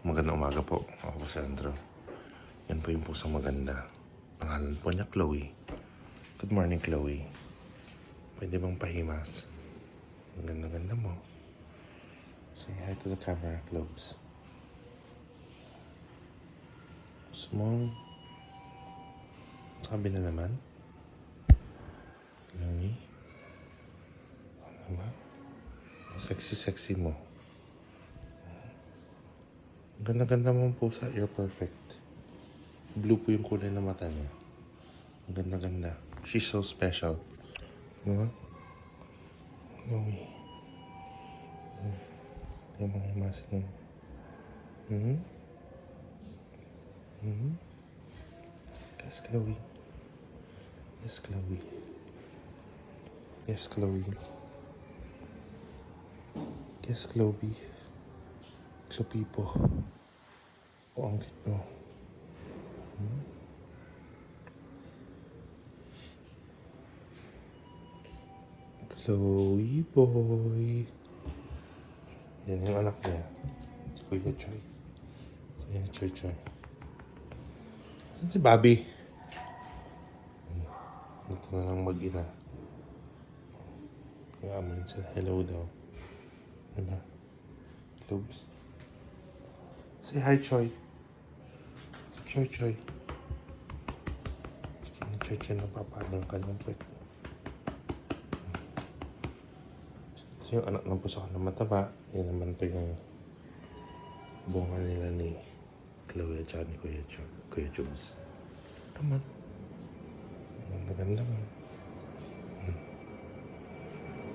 Magandang umaga po. Ako po si Andrew. Yan po yung pusang maganda. Pangalan po niya Chloe. Good morning, Chloe. Pwede bang pahimas? Ang ganda-ganda mo. Say hi to the camera, close. Small. Sabi na naman. Chloe. Ano ba? Sexy-sexy mo. Ganda-ganda mong pusa. You're perfect. Blue po yung kulay ng mata niya. Ganda-ganda. She's so special. Diba? Chloe. Yung mga himasin mo. Yes, Chloe. Yes, Chloe. Yes, Chloe. Yes, Chloe. Chloe po. O, ang cute mo. Chloe boy. Yan yung anak niya. Si Kuya Choy. Kuya Choy Choy. Saan si Bobby? Ito na lang mag-ina. Kaya amin sila. Hello daw. Diba? Globes. Say hi, Choy. Choy Choy. Choy Choy napapalang kanyang pet. So yung anak ng puso ko na mataba, yan naman to yung bunga nila ni Chloe at ni Kuya Jobs. Come on. Maganda mo.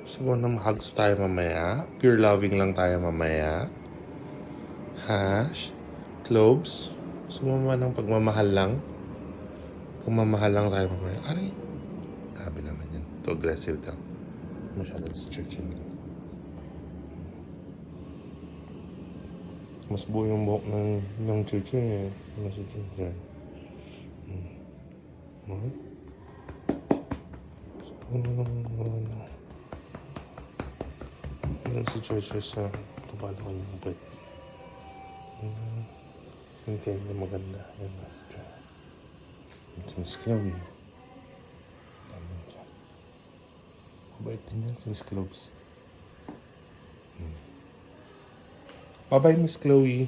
Gusto mo na hugs tayo mamaya? Pure loving lang tayo mamaya? Hash? Cloves? Gusto mo naman ng pagmamahal lang? Pagmamahal lang tayo mamaya? Aray. Sabi naman yan. Too aggressive daw. Masyado sa church yun. Mas buo yung buhok ng church yun eh. Mas church yun. Ano si church sa kabalo kanyang pwede. Yung kanya maganda. Yan na si church. It's Miss Chloe. Ganyan siya. Mabait din yan si Miss Cloves. Bye-bye, Miss Chloe.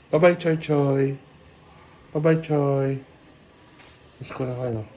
Bye-bye, Choy Choy. Bye-bye, Choy. Miss ko na kayo.